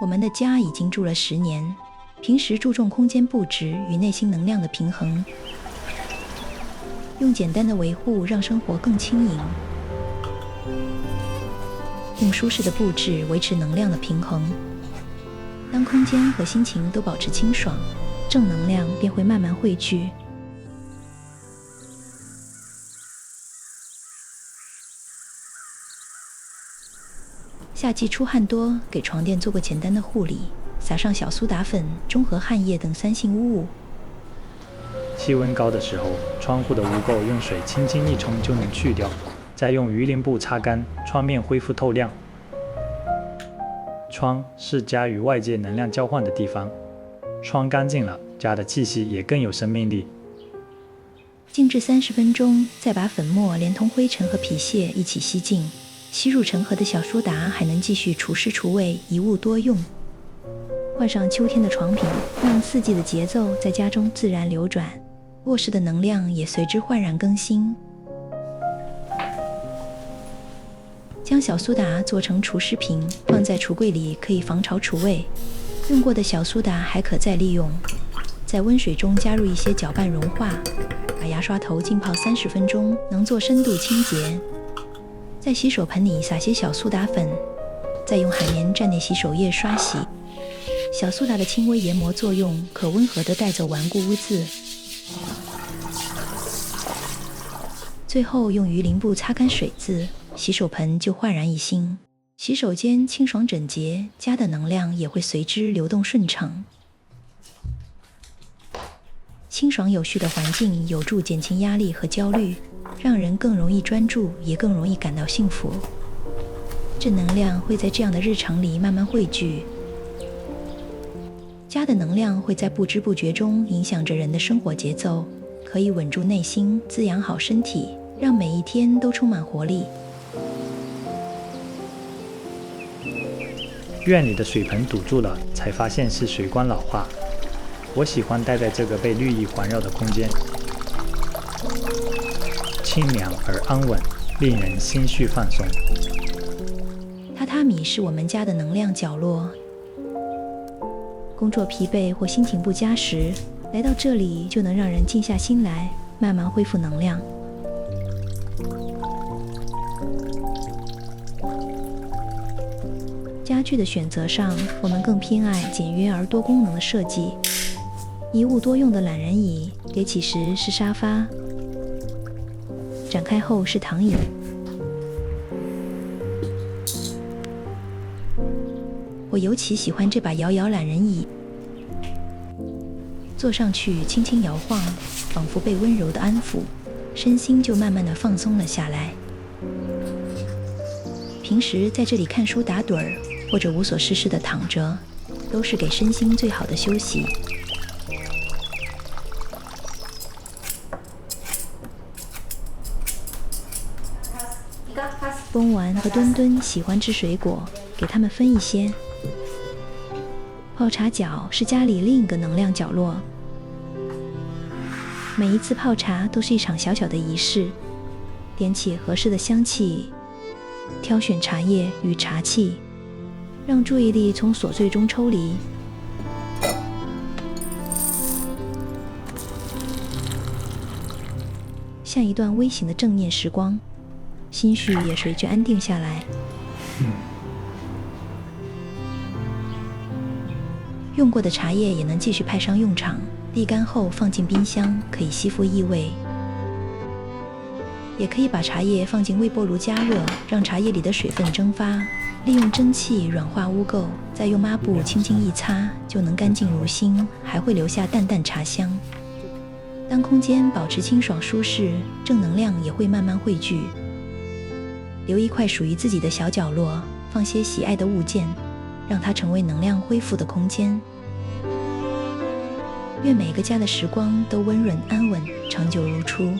我们的家已经住了10年，平时注重空间布置与内心能量的平衡，用简单的维护让生活更轻盈，用舒适的布置维持能量的平衡。当空间和心情都保持清爽，正能量便会慢慢汇聚。夏季出汗多，给床垫做个简单的护理，撒上小苏打粉、中和汗液等3性污物。气温高的时候，窗户的污垢用水轻轻一冲就能去掉，再用鱼鳞布擦干，窗面恢复透亮。窗是家与外界能量交换的地方，窗干净了，家的气息也更有生命力。静置30分钟，再把粉末连同灰尘和皮屑一起吸净。吸入成盒的小苏打还能继续除湿除味，一物多用。换上秋天的床品，让四季的节奏在家中自然流转，卧室的能量也随之焕然更新。将小苏打做成除湿瓶，放在橱柜里可以防潮除味。用过的小苏打还可再利用，在温水中加入一些搅拌融化，把牙刷头浸泡30分钟，能做深度清洁。在洗手盆里撒些小苏打粉，再用海绵蘸点洗手液刷洗。小苏打的轻微研磨作用可温和地带走顽固污渍。最后用鱼鳞布擦干水渍，洗手盆就焕然一新。洗手间清爽整洁，家的能量也会随之流动顺畅。清爽有序的环境有助减轻压力和焦虑，让人更容易专注，也更容易感到幸福。正能量会在这样的日常里慢慢汇聚，家的能量会在不知不觉中影响着人的生活节奏，可以稳住内心，滋养好身体，让每一天都充满活力。院里的水盆堵住了，才发现是水管老化。我喜欢待在这个被绿意环绕的空间，清凉而安稳，令人心绪放松。榻榻米是我们家的能量角落。工作疲惫或心情不佳时，来到这里就能让人静下心来，慢慢恢复能量。家具的选择上，我们更偏爱简约而多功能的设计。一物多用的懒人椅，叠起时是沙发，展开后是躺椅。我尤其喜欢这把摇摇懒人椅，坐上去轻轻摇晃，仿佛被温柔的安抚，身心就慢慢的放松了下来。平时在这里看书打盹儿，或者无所事事的躺着，都是给身心最好的休息。崩丸和墩墩喜欢吃水果，给他们分一些。泡茶角是家里另一个能量角落，每一次泡茶都是一场小小的仪式，点起合适的香气，挑选茶叶与茶器，让注意力从琐碎中抽离。像一段微型的正念时光，心绪也随之安定下来。用过的茶叶也能继续派上用场，沥干后放进冰箱，可以吸附异味。也可以把茶叶放进微波炉加热，让茶叶里的水分蒸发，利用蒸汽软化污垢，再用抹布轻轻一擦，就能干净如新，还会留下淡淡茶香。当空间保持清爽舒适，正能量也会慢慢汇聚。留一块属于自己的小角落，放些喜爱的物件，让它成为能量恢复的空间。愿每个家的时光都温润安稳，长久如初。